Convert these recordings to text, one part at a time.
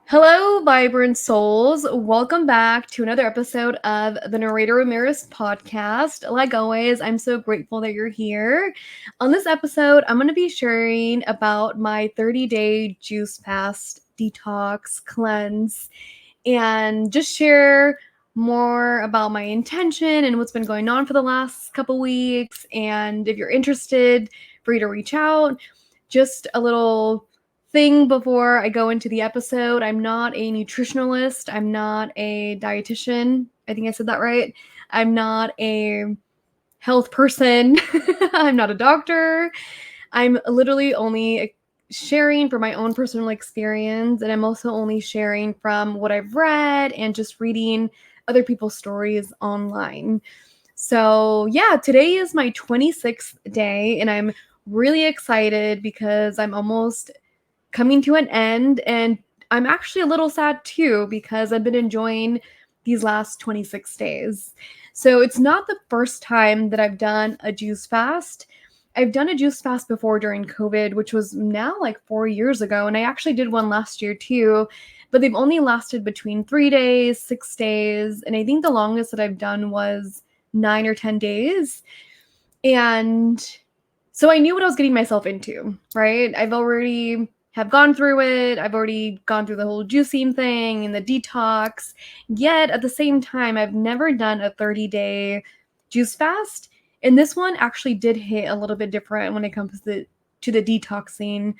Hello, vibrant souls. Welcome back to another episode of the Nereyda Ramirez podcast. Like always, I'm so grateful that you're here. On this episode, I'm going to be sharing about my 30-day juice fast, detox, cleanse, and just share more about my intention and what's been going on for the last couple weeks. And if you're interested, for you to reach out. Just a little thing before I go into the episode. I'm not a nutritionalist. I'm not a dietitian. I think I said that right. I'm not a health person. I'm not a doctor. I'm literally only sharing from my own personal experience, and I'm also only sharing from what I've read and just reading other people's stories online. So, yeah, today is my 26th day, and I'm really excited because I'm almost coming to an end, and I'm actually a little sad too because I've been enjoying these last 26 days. So it's not the first time that I've done a juice fast. I've done a juice fast before during COVID, which was now like 4 years ago, and I actually did one last year too, but they've only lasted between 3 days, 6 days, and I think the longest that I've done was 9 or 10 days. And so I knew what I was getting myself into, right? I've already have gone through it. I've already gone through the whole juicing thing and the detox. Yet at the same time, I've never done a 30-day juice fast. And this one actually did hit a little bit different when it comes to the detoxing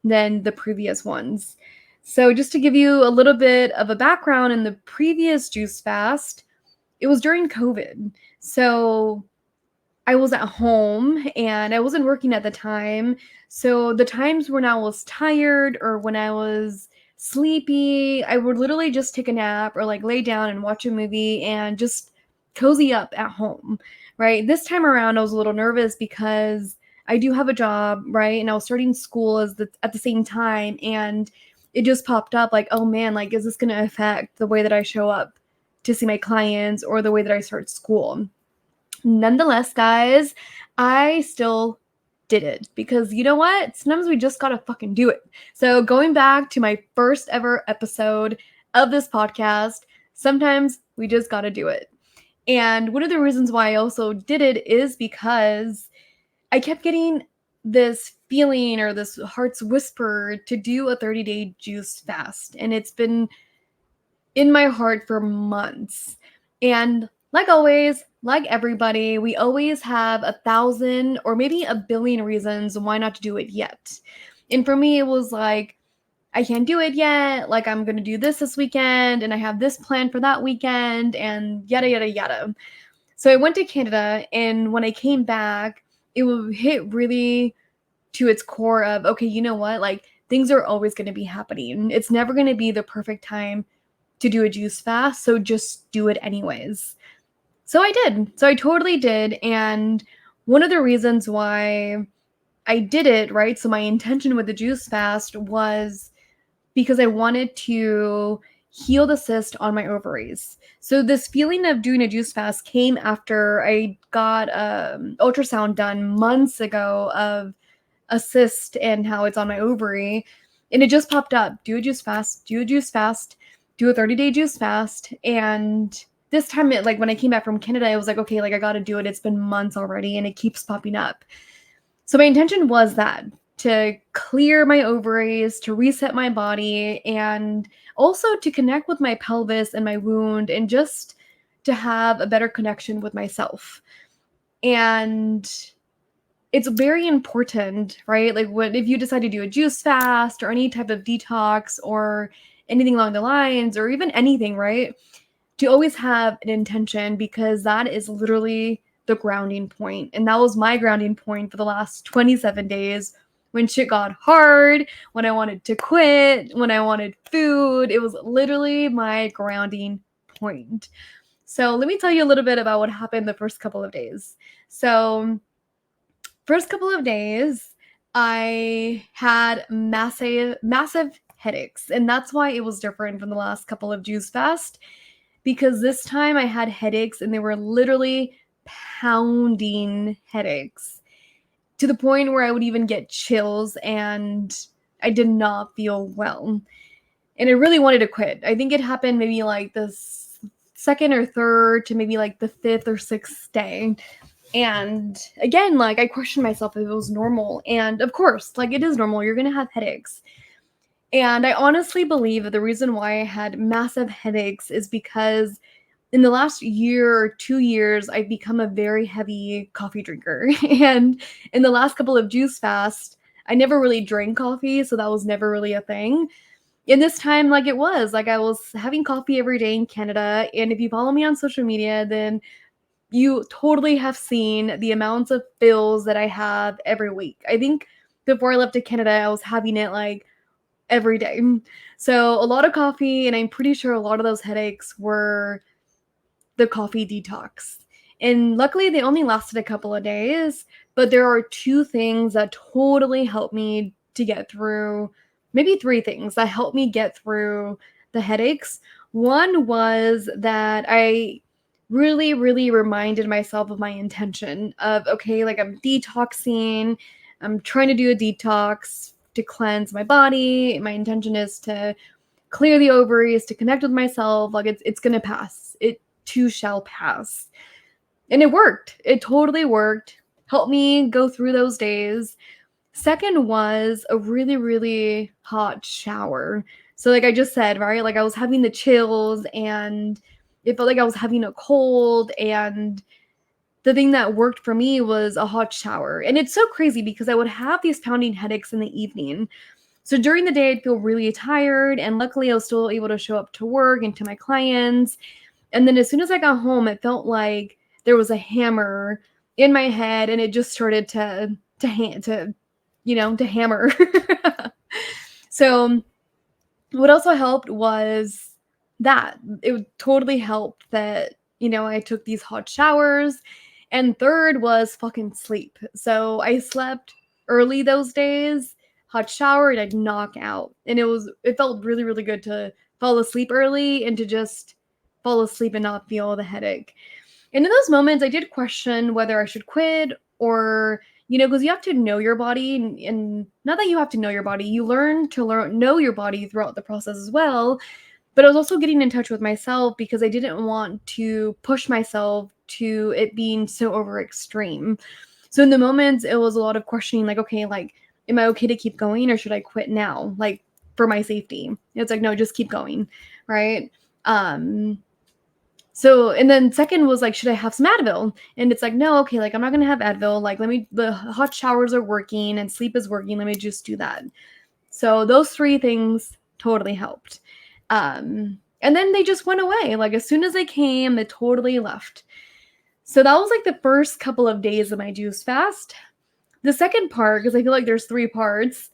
than the previous ones. So just to give you a little bit of a background, in the previous juice fast, it was during COVID. So I was at home and I wasn't working at the time. So the times when I was tired or when I was sleepy, I would literally just take a nap or like lay down and watch a movie and just cozy up at home, right? This time around, I was a little nervous because I do have a job, right? And I was starting school at the same time. And it just popped up like, oh man, like, is this going to affect the way that I show up to see my clients or the way that I start school? Nonetheless, guys, I still did it because you know what? Sometimes we just gotta fucking do it. So, going back to my first ever episode of this podcast, sometimes we just gotta do it. And one of the reasons why I also did it is because I kept getting this feeling or this heart's whisper to do a 30-day juice fast. And it's been in my heart for months. And like always, like everybody, we always have 1,000 or maybe 1 billion reasons why not to do it yet. And for me, it was like, I can't do it yet. Like, I'm going to do this weekend, and I have this plan for that weekend, and yada, yada, yada. So I went to Canada, and when I came back, it would hit really to its core of, okay, you know what? Like, things are always going to be happening. It's never going to be the perfect time to do a juice fast, so just do it anyways. So I did. So I totally did. And one of the reasons why I did it, right? So my intention with the juice fast was because I wanted to heal the cyst on my ovaries. So this feeling of doing a juice fast came after I got ultrasound done months ago of a cyst and how it's on my ovary. And it just popped up. Do a juice fast, do a juice fast, do a 30-day juice fast. And this time, like when I came back from Canada, I was like, okay, like I got to do it. It's been months already and it keeps popping up. So my intention was that to clear my ovaries, to reset my body, and also to connect with my pelvis and my wound and just to have a better connection with myself. And it's very important, right? Like if you decide to do a juice fast or any type of detox or anything along the lines or even anything, right? To always have an intention because that is literally the grounding point. And that was my grounding point for the last 27 days when shit got hard, when I wanted to quit, when I wanted food. It was literally my grounding point. So let me tell you a little bit about what happened the first couple of days. So first couple of days, I had massive headaches. And that's why it was different from the last couple of juice fast. Because this time I had headaches and they were literally pounding headaches to the point where I would even get chills and I did not feel well. and I really wanted to quit. I think it happened maybe like the second or third to maybe like the fifth or sixth day. And again, like I questioned myself if it was normal. And of course, like it is normal. You're going to have headaches. And I honestly believe that the reason why I had massive headaches is because in the last year or 2 years, I've become a very heavy coffee drinker. And in the last couple of juice fasts, I never really drank coffee. So that was never really a thing. In this time, like it was, like I was having coffee every day in Canada. And if you follow me on social media, then you totally have seen the amounts of fills that I have every week. I think before I left to Canada, I was having it like every day. So a lot of coffee, and I'm pretty sure a lot of those headaches were the coffee detox. And luckily, they only lasted a couple of days, but there are two things that totally helped me to get through, maybe three things that helped me get through the headaches. One was that I really, really reminded myself of my intention of, okay, like I'm detoxing, I'm trying to do a detox to cleanse my body. My intention is to clear the ovaries, to connect with myself. Like it's gonna pass. It too shall pass. And it worked. It totally worked. Helped me go through those days. Second was a really, really hot shower. So, like I just said, right? Like I was having the chills and it felt like I was having a cold. And the thing that worked for me was a hot shower. And it's so crazy because I would have these pounding headaches in the evening. So during the day, I'd feel really tired. And luckily, I was still able to show up to work and to my clients. And then as soon as I got home, it felt like there was a hammer in my head and it just started to hammer. So what also helped was that it totally helped that, I took these hot showers. And third was fucking sleep. So I slept early those days, hot shower, and I'd knock out. And it felt really, really good to fall asleep early and to just fall asleep and not feel the headache. And in those moments, I did question whether I should quit or, because you have to know your body. And not that you have to know your body, you learn to know your body throughout the process as well. But I was also getting in touch with myself because I didn't want to push myself to it being so over extreme. So in the moments, it was a lot of questioning, like, okay, like, am I okay to keep going or should I quit now? Like, for my safety. It's like, no, just keep going. Right. So, and then second was like, should I have some Advil? And it's like, no, okay, like I'm not gonna have Advil. Like, the hot showers are working and sleep is working. Let me just do that. So those three things totally helped. And then they just went away. Like as soon as they came, they totally left. So that was like the first couple of days of my juice fast. The second part, because I feel like there's three parts.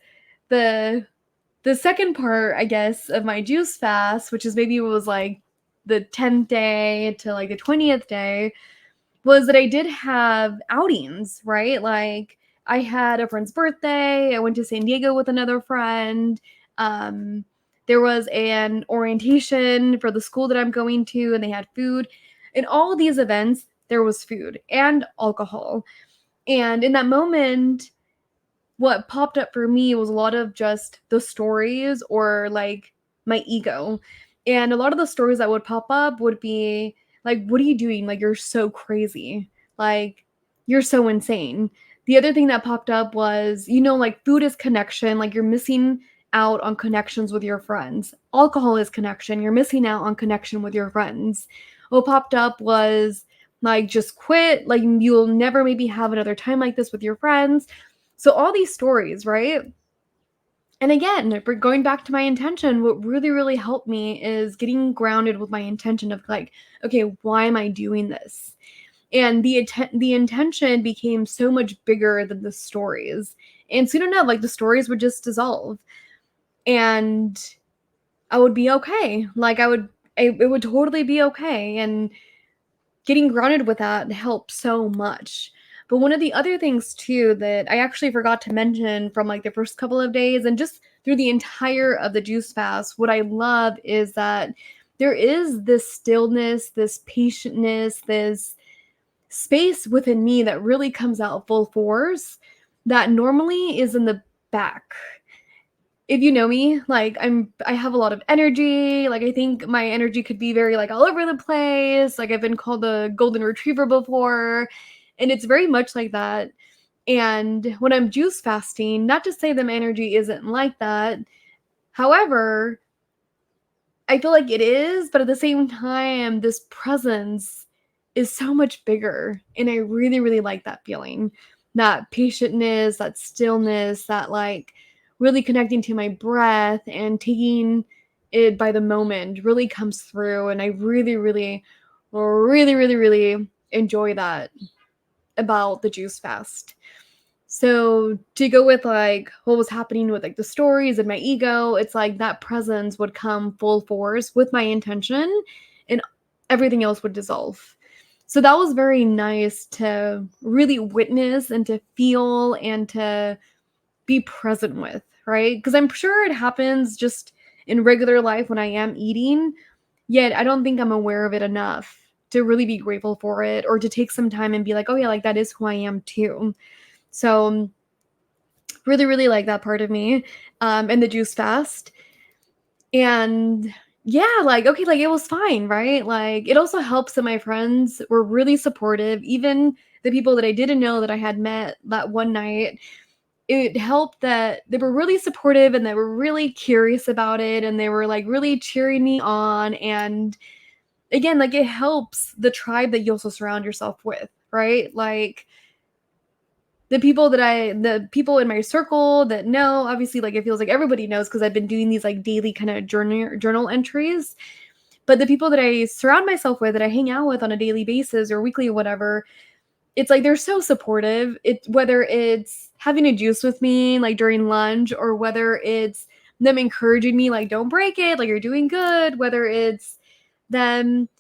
The second part, I guess, of my juice fast, which is maybe it was like the 10th day to like the 20th day, was that I did have outings, right? Like I had a friend's birthday. I went to San Diego with another friend. There was an orientation for the school that I'm going to, and they had food. In all of these events, there was food and alcohol. And in that moment, what popped up for me was a lot of just the stories or like my ego. And a lot of the stories that would pop up would be like, what are you doing? Like, you're so crazy. Like, you're so insane. The other thing that popped up was, like food is connection. Like, you're missing out on connections with your friends. Alcohol is connection. You're missing out on connection with your friends. What popped up was like, just quit. Like, you'll never maybe have another time like this with your friends. So all these stories, right? And again, going back to my intention, what really, really helped me is getting grounded with my intention of like, okay, why am I doing this? And the intention became so much bigger than the stories. And soon enough, like the stories would just dissolve. And I would be okay. Like it would totally be okay. And getting grounded with that helped so much. But one of the other things too that I actually forgot to mention from like the first couple of days and just through the entire of the juice fast, what I love is that there is this stillness, this patientness, this space within me that really comes out full force that normally is in the back. if you know me, like I have a lot of energy. Like I think my energy could be very like all over the place. Like I've been called a golden retriever before, and it's very much like that. And when I'm juice fasting, not to say that my energy isn't like that. However, I feel like it is, but at the same time, this presence is so much bigger. And I really, really like that feeling. That patientness, that stillness, that like really connecting to my breath and taking it by the moment really comes through. And I really, really, really, really, really enjoy that about the juice fast. So to go with like what was happening with like the stories and my ego, it's like that presence would come full force with my intention and everything else would dissolve. So that was very nice to really witness and to feel and to be present with, right? Because I'm sure it happens just in regular life when I am eating, yet I don't think I'm aware of it enough to really be grateful for it or to take some time and be like, oh yeah, like that is who I am too. So really, really like that part of me, and the juice fast. And yeah, like, okay, like it was fine, right? Like it also helps that my friends were really supportive, even the people that I didn't know that I had met that one night. It helped that they were really supportive and they were really curious about it and they were like really cheering me on. And again, like it helps the tribe that you also surround yourself with, right? Like the people in my circle that know, obviously, like, it feels like everybody knows because 'cause I've been doing these, like, daily kinda journal entries, but the people that I surround myself with, that I hang out with on a daily basis or weekly or whatever, it's like they're so supportive. Whether it's having a juice with me, like, during lunch, or whether it's them encouraging me, like, "Don't break it, like, you're doing good," whether it's them,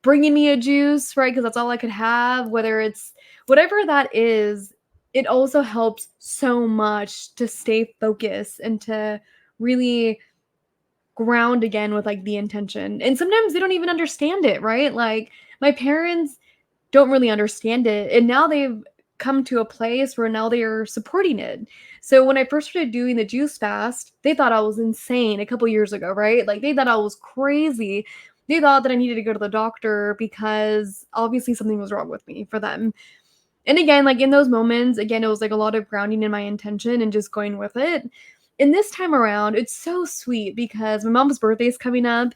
bringing me a juice, right? Because that's all I could have, whether it's whatever that is, it also helps so much to stay focused and to really ground again with, like, the intention, and sometimes they don't even understand it, right? Like, my parents don't really understand it, and now they've come to a place where now they are supporting it. So when I first started doing the juice fast, they thought I was insane a couple years ago, right? Like, they thought I was crazy. They thought that I needed to go to the doctor because obviously something was wrong with me for them. And again, like in those moments, again, it was like a lot of grounding in my intention and just going with it. And this time around, it's so sweet because my mom's birthday is coming up.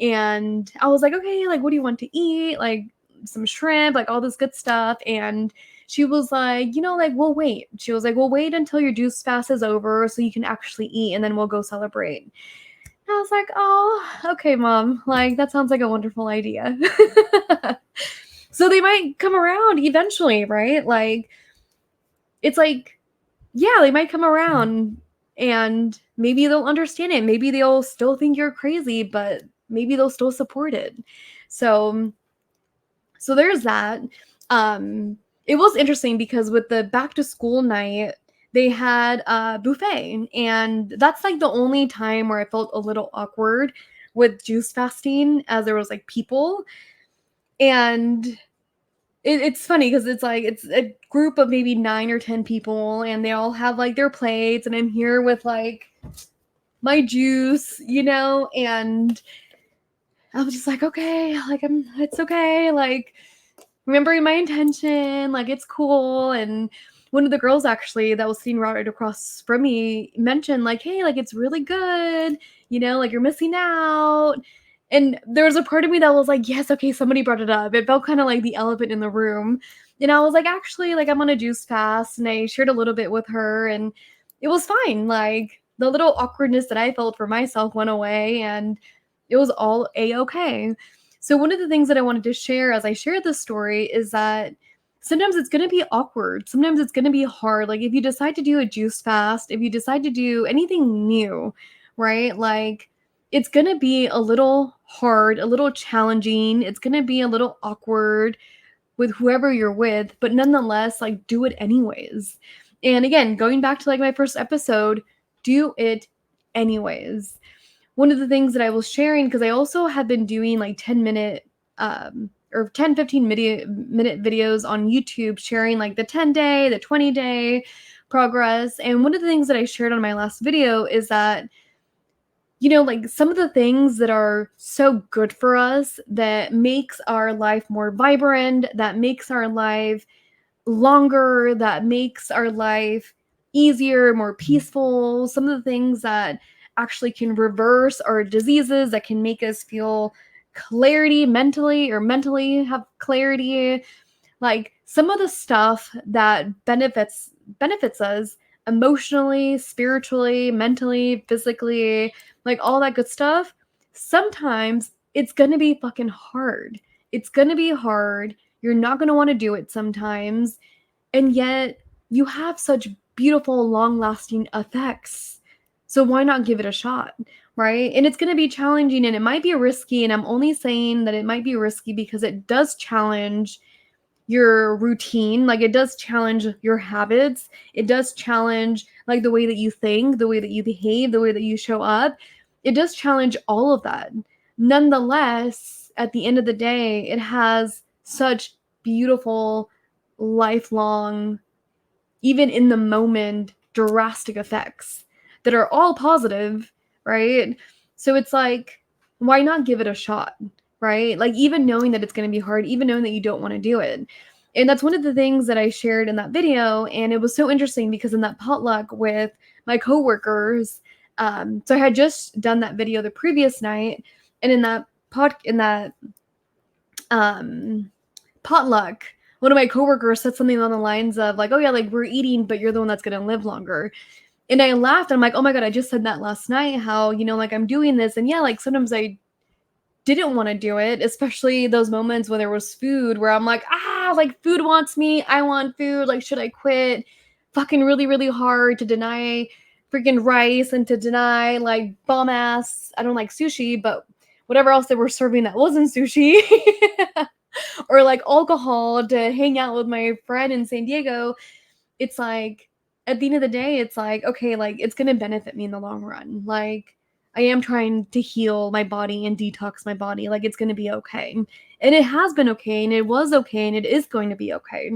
And I was like, okay, like, what do you want to eat? Like, some shrimp, like all this good stuff. And she was like, like, we'll wait. She was like, we'll wait until your juice fast is over so you can actually eat and then we'll go celebrate. And I was like, oh, okay, mom. Like, that sounds like a wonderful idea. So they might come around eventually, right? Like, it's like, yeah, they might come around and maybe they'll understand it. Maybe they'll still think you're crazy, but maybe they'll still support it. So there's that. It was interesting because with the back to school night, they had a buffet, and that's like the only time where I felt a little awkward with juice fasting, as there was like people. And it's funny because it's like it's a group of maybe 9 or 10 people, and they all have like their plates, and I'm here with like my juice, and I was just like, okay, like it's okay, like remembering my intention, like it's cool. And one of the girls actually that was sitting right across from me mentioned like, hey, like it's really good, like you're missing out. And there was a part of me that was like, yes, okay, somebody brought it up. It felt kind of like the elephant in the room. And I was like, actually, like I'm on a juice fast, and I shared a little bit with her, and it was fine. Like the little awkwardness that I felt for myself went away, and it was all a-okay. So one of the things that I wanted to share as I shared this story is that sometimes it's going to be awkward. Sometimes it's going to be hard. Like if you decide to do a juice fast, if you decide to do anything new, right? Like it's going to be a little hard, a little challenging. It's going to be a little awkward with whoever you're with, but nonetheless, like do it anyways. And again, going back to like my first episode, do it anyways. One of the things that I was sharing, because I also have been doing like 10-minute or 10-15 minute videos on YouTube sharing like the 10-day, the 20-day, progress. And one of the things that I shared on my last video is that, like some of the things that are so good for us, that makes our life more vibrant, that makes our life longer, that makes our life easier, more peaceful, some of the things that actually can reverse our diseases, that can make us feel clarity mentally, or mentally have clarity, like some of the stuff that benefits us emotionally, spiritually, mentally, physically, like all that good stuff. Sometimes it's going to be fucking hard. It's going to be hard. You're not going to want to do it sometimes, and yet you have such beautiful long-lasting effects. So why not give it a shot, right? And it's going to be challenging, and it might be risky, and I'm only saying that it might be risky because it does challenge your routine. Like it does challenge your habits. It does challenge like the way that you think, the way that you behave, the way that you show up. It does challenge all of that. Nonetheless, at the end of the day, it has such beautiful, lifelong, even in the moment, drastic effects that are all positive, right? So it's like, why not give it a shot, right? Like, even knowing that it's going to be hard, even knowing that you don't want to do it. And that's one of the things that I shared in that video. And it was so interesting because in that potluck with my coworkers, so I had just done that video the previous night, and in that potluck, one of my coworkers said something along the lines of like, "Oh yeah, like we're eating, but you're the one that's gonna live longer." And I laughed. I'm like, "Oh my god, I just said that last night. How like I'm doing this, and yeah, like sometimes I didn't want to do it, especially those moments when there was food where I'm like, like food wants me. I want food. Like, should I quit? Fucking really, really hard to deny freaking rice and to deny like bomb ass. I don't like sushi, but whatever else they were serving that wasn't sushi." Or like alcohol to hang out with my friend in San Diego. It's like, at the end of the day, it's like, okay, like it's going to benefit me in the long run. Like I am trying to heal my body and detox my body. Like it's going to be okay. And it has been okay, and it was okay, and it is going to be okay.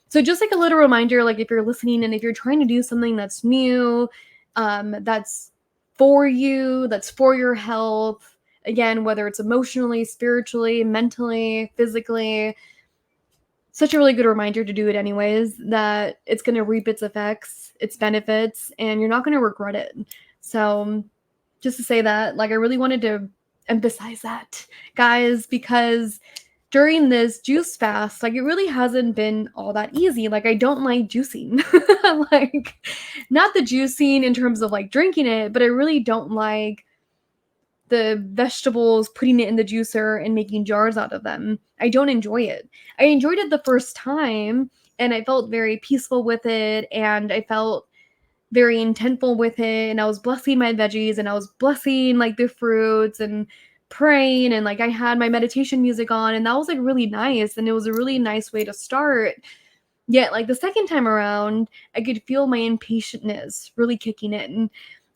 So just like a little reminder, like if you're listening and if you're trying to do something that's new, that's for you, that's for your health, again, whether it's emotionally, spiritually, mentally, physically, such a really good reminder to do it anyways, that it's going to reap its effects, its benefits, and you're not going to regret it. So just to say that, like I really wanted to emphasize that, guys, because during this juice fast, like it really hasn't been all that easy. Like I don't like juicing. Like not the juicing in terms of like drinking it, but I really don't like the vegetables, putting it in the juicer and making jars out of them. I don't enjoy it. I enjoyed it the first time, and I felt very peaceful with it, and I felt very intentful with it, and I was blessing my veggies, and I was blessing like the fruits and praying, and like I had my meditation music on, and that was like really nice, and it was a really nice way to start. Yet like the second time around, I could feel my impatientness really kicking in,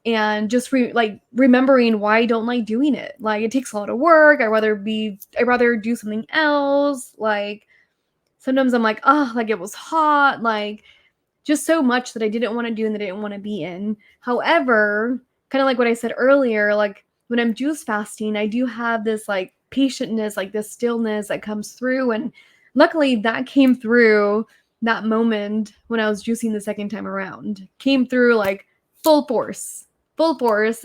and just remembering why I don't like doing it. Like it takes a lot of work. I'd rather do something else. Like sometimes I'm like, oh, like it was hot, like just so much that I didn't want to do and that I didn't want to be in. However, kind of like what I said earlier, like when I'm juice fasting, I do have this like patientness, like this stillness that comes through. And luckily that came through that moment when I was juicing the second time around. Came through like full force,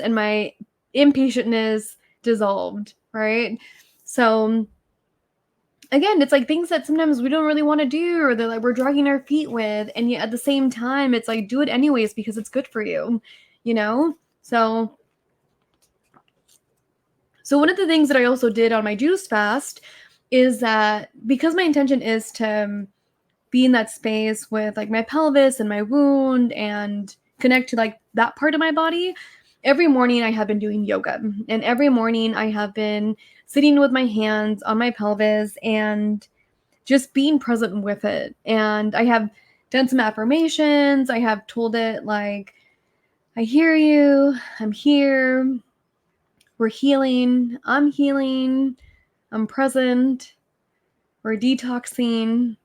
and my impatientness dissolved, right? So again, it's like things that sometimes we don't really want to do, or that like we're dragging our feet with, and yet at the same time it's like do it anyways because it's good for you, you know? So one of the things that I also did on my juice fast is that because my intention is to be in that space with like my pelvis and my wound and connect to like that part of my body, every morning I have been doing yoga, and every morning I have been sitting with my hands on my pelvis and just being present with it. And I have done some affirmations. I have told it like, I hear you, I'm here, we're healing, I'm present, we're detoxing,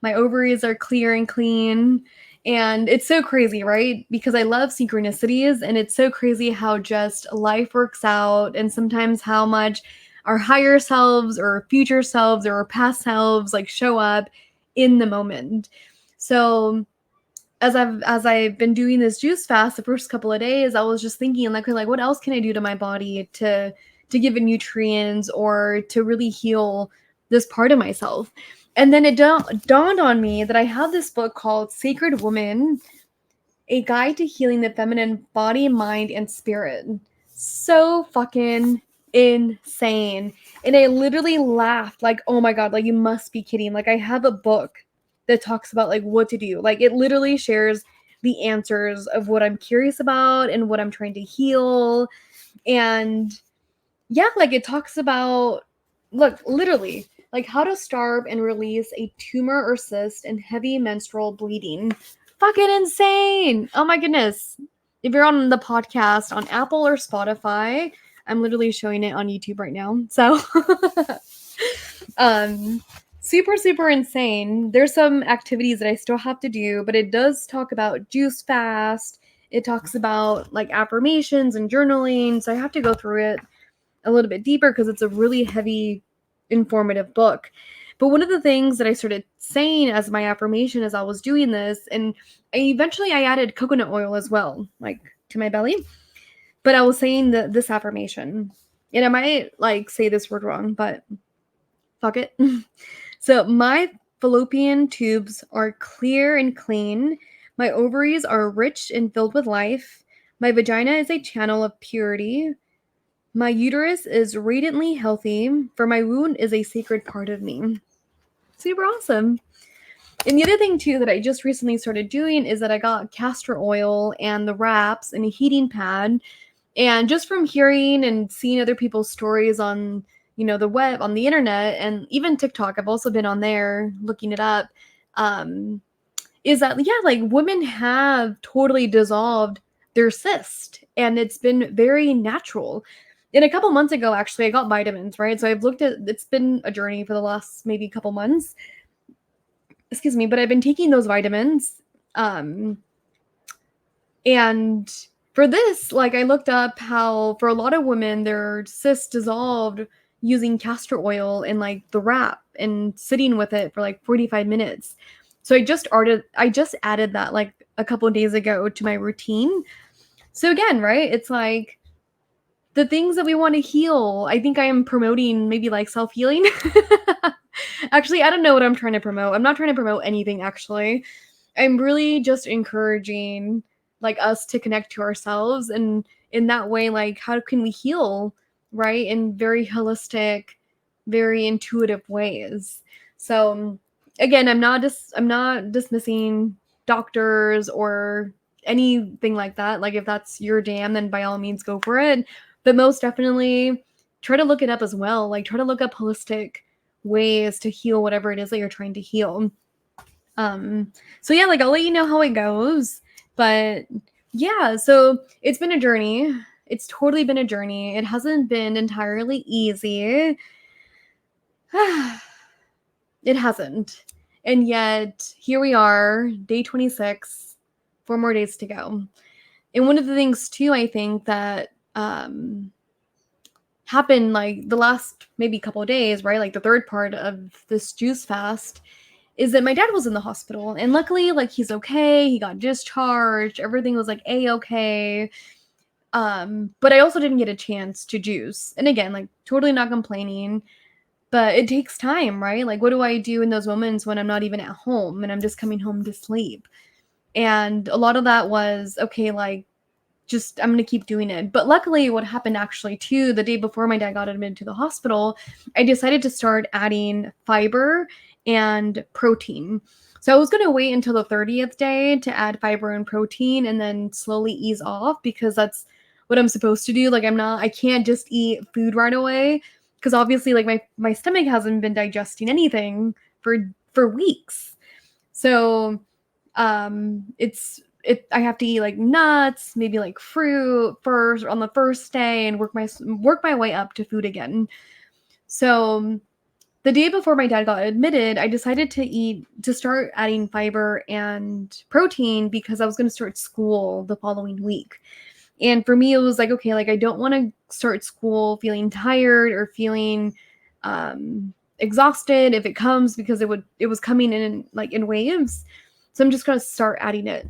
my ovaries are clear and clean. And it's so crazy, right? Because I love synchronicities, and it's so crazy how just life works out, and sometimes how much our higher selves or future selves or our past selves like show up in the moment. So as I've been doing this juice fast the first couple of days, I was just thinking like, okay, like what else can I do to my body to give it nutrients or to really heal this part of myself. And then it dawned on me that I have this book called Sacred Woman, A Guide to Healing the Feminine Body, Mind, and Spirit. So fucking insane. And I literally laughed like, oh my God, like you must be kidding. Like I have a book that talks about like what to do. Like it literally shares the answers of what I'm curious about and what I'm trying to heal. And yeah, like it talks about, look, literally, like how to starve and release a tumor or cyst and heavy menstrual bleeding. Fucking insane. Oh my goodness. If you're on the podcast on Apple or Spotify, I'm literally showing it on YouTube right now. So um super super insane. There's some activities that I still have to do, but it does talk about juice fast. It talks about like affirmations and journaling, so I have to go through it a little bit deeper because it's a really heavy, informative book. But one of the things that I started saying as my affirmation as I was doing this, and I added coconut oil as well, like to my belly. But I was saying this affirmation, and I might like say this word wrong, but fuck it. So my fallopian tubes are clear and clean. My ovaries are rich and filled with life. My vagina is a channel of purity. My uterus is radiantly healthy, for my womb is a sacred part of me. Super awesome. And the other thing, too, that I just recently started doing is that I got castor oil and the wraps and a heating pad. And just from hearing and seeing other people's stories on, the web, on the internet, and even TikTok, I've also been on there looking it up, is that, yeah, like women have totally dissolved their cyst, and it's been very natural. And a couple months ago, actually, I got vitamins, right? So I've looked at, it's been a journey for the last maybe couple months, excuse me, but I've been taking those vitamins. And for this, like I looked up how for a lot of women, their cysts dissolved using castor oil in like the wrap and sitting with it for like 45 minutes. So I just added that like a couple of days ago to my routine. So again, right? It's like the things that we want to heal. I think I am promoting maybe like self-healing. Actually, I don't know what I'm trying to promote. I'm not trying to promote anything actually. I'm really just encouraging like us to connect to ourselves, and in that way, like how can we heal, right? In very holistic, very intuitive ways. So again, I'm not dismissing doctors or anything like that. Like if that's your jam, then by all means go for it. But most definitely try to look it up as well. Like try to look up holistic ways to heal whatever it is that you're trying to heal. So yeah, like I'll let you know how it goes. But yeah, so it's been a journey. It's totally been a journey. It hasn't been entirely easy. It hasn't. And yet here we are, day 26, 4 more days to go. And one of the things too, I think that happened like the last maybe couple of days, right? Like the third part of this juice fast is that my dad was in the hospital, and luckily like he's okay. He got discharged. Everything was like a-okay. But I also didn't get a chance to juice. And again, like totally not complaining, but it takes time, right? Like what do I do in those moments when I'm not even at home and I'm just coming home to sleep? And a lot of that was okay, like just I'm gonna keep doing it. But luckily what happened actually too, the day before my dad got admitted to the hospital, I decided to start adding fiber and protein. So I was gonna wait until the 30th day to add fiber and protein and then slowly ease off, because that's what I'm supposed to do. Like I can't just eat food right away, because obviously like my stomach hasn't been digesting anything for weeks. So I have to eat like nuts, maybe like fruit first on the first day, and work my way up to food again. So the day before my dad got admitted, I decided to start adding fiber and protein because I was going to start school the following week. And for me, it was like, okay, like I don't want to start school feeling tired or feeling exhausted if it comes, because it was coming in like in waves. So I'm just going to start adding it.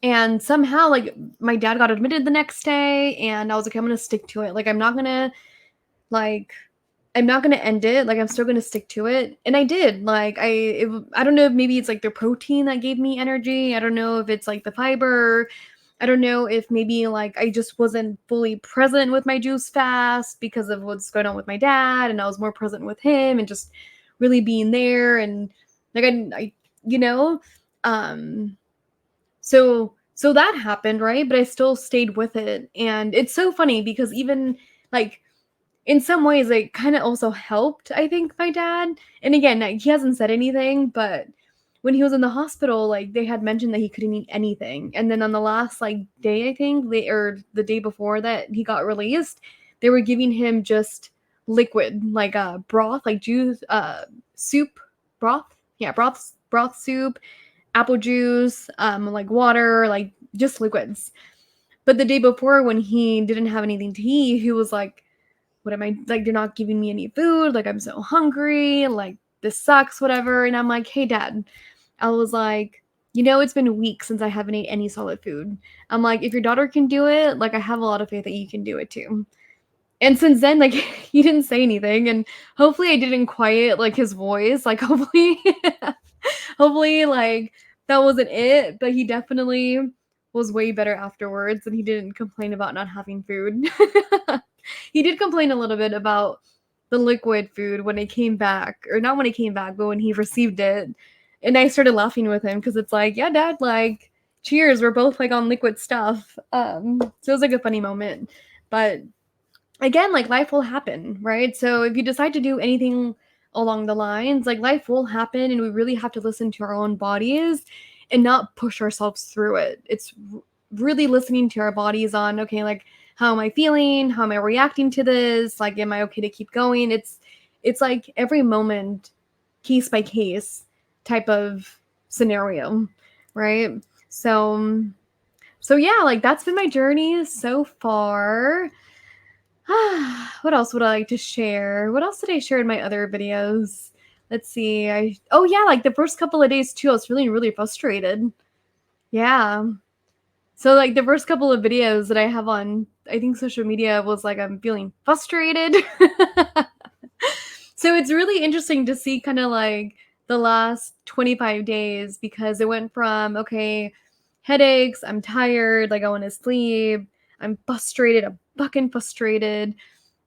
And somehow, like, my dad got admitted the next day, and I was like, I'm going to stick to it. Like, like, I'm not gonna end it. Like, I'm still gonna stick to it, and I did. Like, I don't know if maybe it's like the protein that gave me energy. I don't know if it's like the fiber. I don't know if maybe like I just wasn't fully present with my juice fast because of what's going on with my dad, and I was more present with him and just really being there, and like I you know, um, so that happened, right? But I still stayed with it, and it's so funny because even like in some ways, it kinda also helped, I think, my dad. And again, like, he hasn't said anything, but when he was in the hospital, like, they had mentioned that he couldn't eat anything, and then on the last, like, day, I think, they or the day before that he got released, they were giving him just liquid, like, broth, like juice, soup, broth? Yeah, broth soup, apple juice, like, water, like, just liquids. But the day before when he didn't have anything to eat, he was like, what am I like, they're not giving me any food, like I'm so hungry, like this sucks, whatever. And I'm like, hey dad, I was like, it's been weeks since I haven't ate any solid food. I'm like, if your daughter can do it, like I have a lot of faith that you can do it too. And since then, like he didn't say anything, and hopefully I didn't quiet like his voice. Like hopefully hopefully like that wasn't it, but he definitely was way better afterwards, and he didn't complain about not having food. He did complain a little bit about the liquid food when it came back, or not when it came back, but when he received it. And I started laughing with him because it's like, yeah, dad, like, cheers, we're both like on liquid stuff. So it was like a funny moment. But again, like life will happen, right? So if you decide to do anything along the lines, like life will happen, and we really have to listen to our own bodies and not push ourselves through it. It's really listening to our bodies on, okay, like how am I feeling? How am I reacting to this? Like, am I okay to keep going? It's like every moment, case by case type of scenario, right? So yeah, like that's been my journey so far. What else would I like to share? What else did I share in my other videos? Let's see. Oh yeah, like the first couple of days too, I was feeling really frustrated. Yeah. So like the first couple of videos that I have on, I think, social media was like I'm feeling frustrated. So it's really interesting to see kind of like the last 25 days, because it went from, okay, headaches, I'm tired, like I want to sleep, I'm frustrated, I'm fucking frustrated,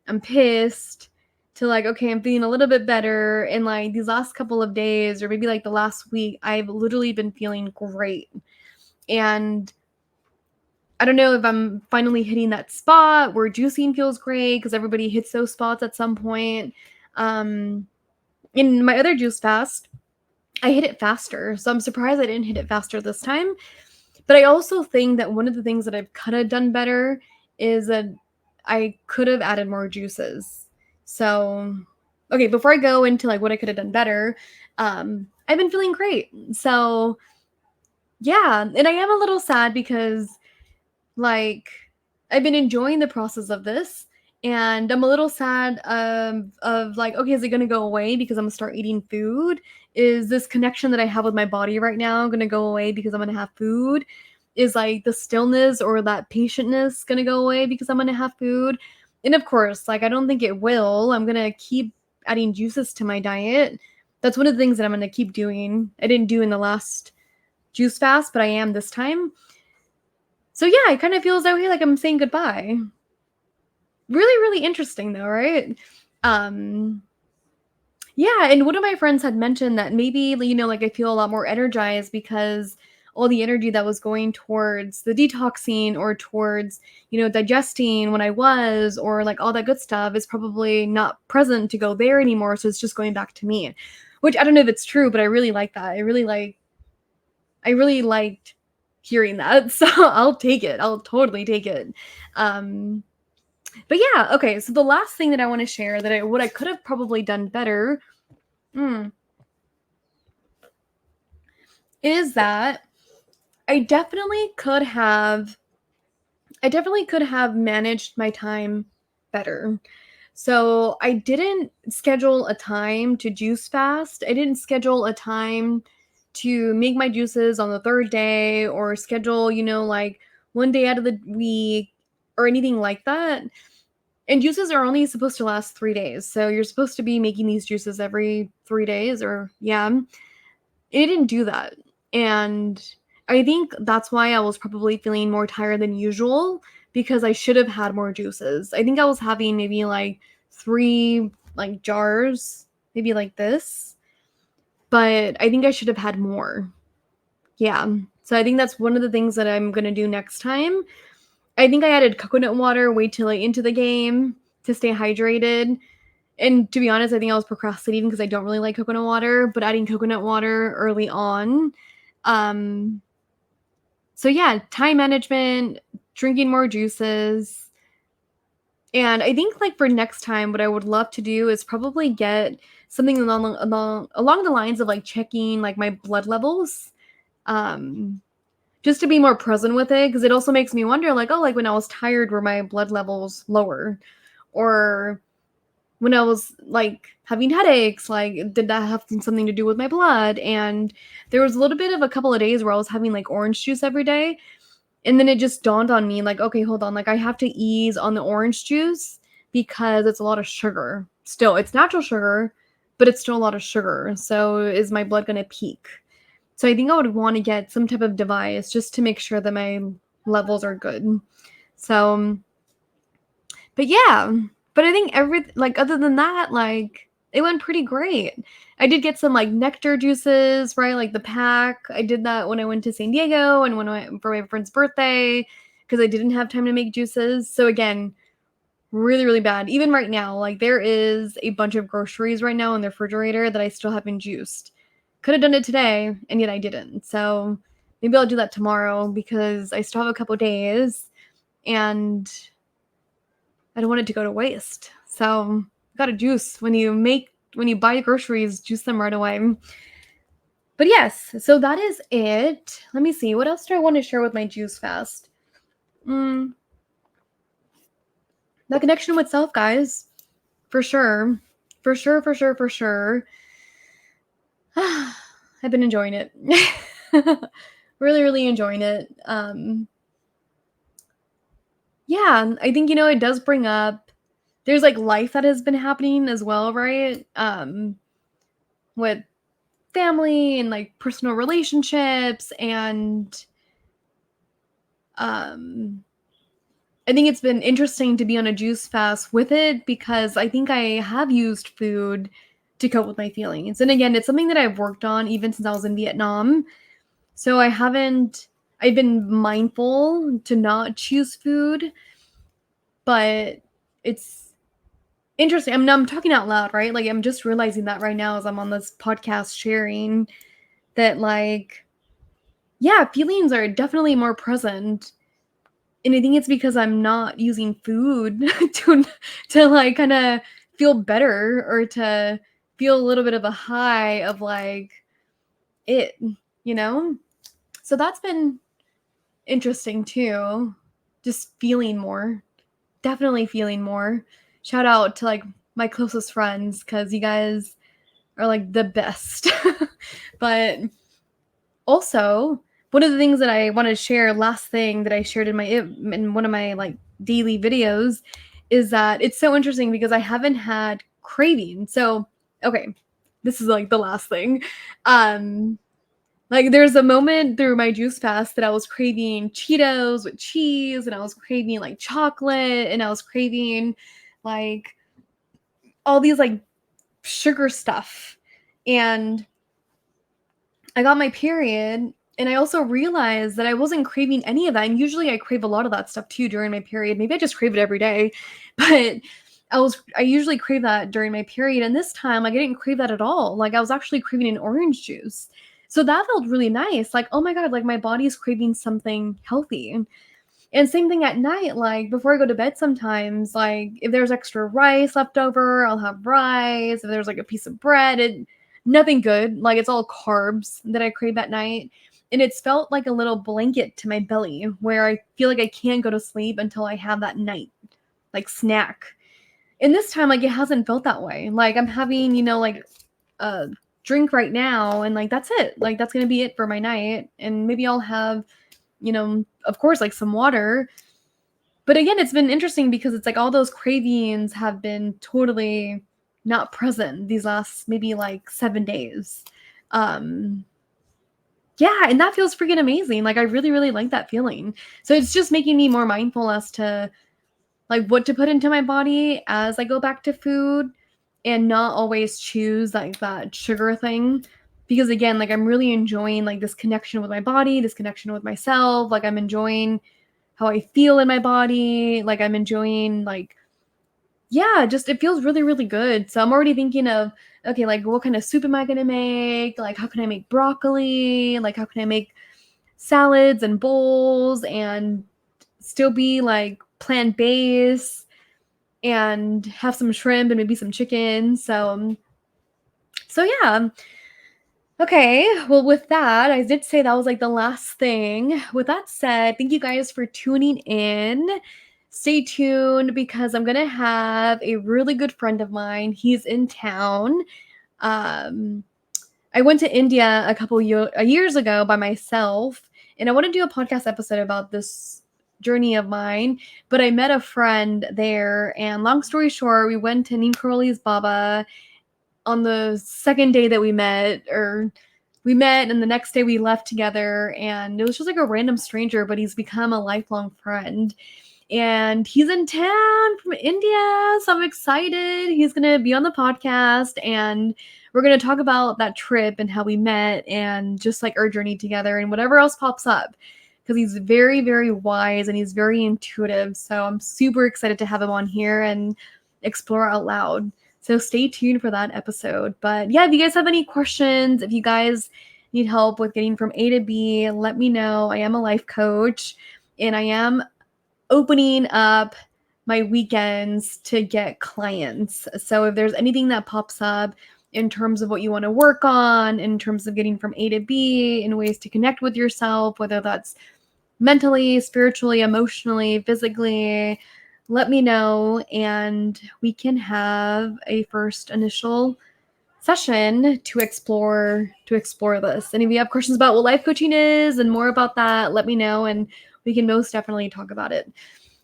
I'm pissed, to like, okay, I'm feeling a little bit better. And like these last couple of days, or maybe like the last week, I've literally been feeling great. And I don't know if I'm finally hitting that spot where juicing feels great, because everybody hits those spots at some point. In my other juice fast, I hit it faster. So I'm surprised I didn't hit it faster this time. But I also think that one of the things that I've kind of done better is that I could have added more juices. So, okay, before I go into like what I could have done better, I've been feeling great. So, yeah, and I am a little sad because like I've been enjoying the process of this, and I'm a little sad of like, okay, is it gonna go away because I'm gonna start eating food? Is this connection that I have with my body right now gonna go away because I'm gonna have food? Is like the stillness or that patientness gonna go away because I'm gonna have food? And of course, like I don't think it will. I'm gonna keep adding juices to my diet. That's one of the things that I'm gonna keep doing. I didn't do in the last juice fast, but I am this time. So yeah, it kind of feels that way, like I'm saying goodbye. Really, really interesting though, right? Um, yeah, and one of my friends had mentioned that maybe, like I feel a lot more energized because all the energy that was going towards the detoxing or towards, digesting when I was, or like all that good stuff is probably not present to go there anymore. So it's just going back to me, which I don't know if it's true, but I really like that. I really liked hearing that. So I'll take it. I'll totally take it. Um, But yeah, okay, so the last thing that I want to share that what I could have probably done better is that I definitely could have managed my time better. So I didn't schedule a time to juice fast. I didn't schedule a time to make my juices on the third day or schedule, like one day out of the week or anything like that. And juices are only supposed to last 3 days. So you're supposed to be making these juices every 3 days or, yeah. It didn't do that. And I think that's why I was probably feeling more tired than usual because I should have had more juices. I think I was having maybe like 3 like jars, maybe like this. But I think I should have had more. Yeah. So I think that's one of the things that I'm going to do next time. I think I added coconut water way too late into the game to stay hydrated. And to be honest, I think I was procrastinating because I don't really like coconut water, but adding coconut water early on. So yeah, time management, drinking more juices. And I think like for next time, what I would love to do is probably get something along the lines of like checking like my blood levels. Just to be more present with it, because it also makes me wonder like, oh, like when I was tired, were my blood levels lower? Or when I was like having headaches, like did that have something to do with my blood? And there was a little bit of a couple of days where I was having like orange juice every day. And then it just dawned on me like, okay, hold on, like I have to ease on the orange juice because it's a lot of sugar. Still, it's natural sugar, but it's still a lot of sugar. So is my blood going to peak? So I think I would want to get some type of device just to make sure that my levels are good. So, but yeah, but I think other than that, like it went pretty great. I did get some like nectar juices, right? Like the pack. I did that when I went to San Diego and when I went for my friend's birthday because I didn't have time to make juices. So again, really, really bad. Even right now, like there is a bunch of groceries right now in the refrigerator that I still haven't juiced. Could have done it today, and yet I didn't. So maybe I'll do that tomorrow because I still have a couple days and I don't want it to go to waste. So gotta juice when you buy groceries, juice them right away. But yes, so that is it. Let me see. What else do I want to share with my juice fast? The connection with self, guys. For sure. For sure, for sure, for sure. I've been enjoying it. Really, really enjoying it. Yeah, I think, it does bring up there's like life that has been happening as well, right? With family and like personal relationships and I think it's been interesting to be on a juice fast with it because I think I have used food to cope with my feelings. And again, it's something that I've worked on even since I was in Vietnam. So I've been mindful to not choose food, but it's interesting. I'm talking out loud, right? Like I'm just realizing that right now as I'm on this podcast sharing that like, yeah, feelings are definitely more present. And I think it's because I'm not using food to like kind of feel better or to feel a little bit of a high of like it, you know? So that's been interesting too. Just feeling more. Definitely feeling more. Shout out to like my closest friends because you guys are like the best. But also, one of the things that I want to share, last thing that I shared in one of my like daily videos, is that it's so interesting because I haven't had craving. So, okay, this is like the last thing. Like there's a moment through my juice fast that I was craving Cheetos with cheese, and I was craving like chocolate, and I was craving like all these like sugar stuff. And I got my period and I also realized that I wasn't craving any of that. And usually I crave a lot of that stuff too during my period. Maybe I just crave it every day, but I usually crave that during my period. And this time like I didn't crave that at all. Like I was actually craving an orange juice. So that felt really nice. Like, oh my God, like my body's craving something healthy. And same thing at night, like before I go to bed sometimes, like if there's extra rice left over, I'll have rice. If there's like a piece of bread, nothing good. Like it's all carbs that I crave at night. And it's felt like a little blanket to my belly where I feel like I can't go to sleep until I have that night like snack. And this time, like it hasn't felt that way. Like I'm having, like a drink right now, and like that's it. Like that's gonna be it for my night. And maybe I'll have, of course, like some water. But again, it's been interesting because it's like all those cravings have been totally not present these last maybe like 7 days. Um, yeah, and that feels freaking amazing. Like I really, really like that feeling. So it's just making me more mindful as to like what to put into my body as I go back to food and not always choose like that sugar thing. Because again, like I'm really enjoying like this connection with my body, this connection with myself. Like I'm enjoying how I feel in my body. Like I'm enjoying like, yeah, just it feels really, really good. So I'm already thinking of, okay, like what kind of soup am I gonna make? Like how can I make broccoli? Like how can I make salads and bowls and still be like plant-based and have some shrimp and maybe some chicken. So yeah. Okay, well, with that, I did say that was like the last thing. With that said, thank you guys for tuning in. Stay tuned because I'm gonna have a really good friend of mine. He's in town. Um, I went to India a couple years ago by myself, and I want to do a podcast episode about this journey of mine. But I met a friend there, and long story short, we went to Neem Karoli's Baba on the second day that we met, and the next day we left together, and it was just like a random stranger, but he's become a lifelong friend. And he's in town from India, so I'm excited. He's going to be on the podcast, and we're going to talk about that trip and how we met and just like our journey together and whatever else pops up, because he's very, very wise and he's very intuitive. So I'm super excited to have him on here and explore out loud. So stay tuned for that episode. But yeah, if you guys have any questions, if you guys need help with getting from A to B, let me know. I am a life coach, and I am opening up my weekends to get clients. So if there's anything that pops up in terms of what you want to work on, in terms of getting from A to B, in ways to connect with yourself, whether that's mentally, spiritually, emotionally, physically, let me know, and we can have a first initial session to explore this. And if you have questions about what life coaching is and more about that, let me know, and we can most definitely talk about it.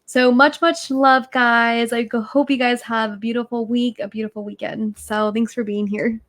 So much, much love, guys. I hope you guys have a beautiful week, a beautiful weekend. So thanks for being here.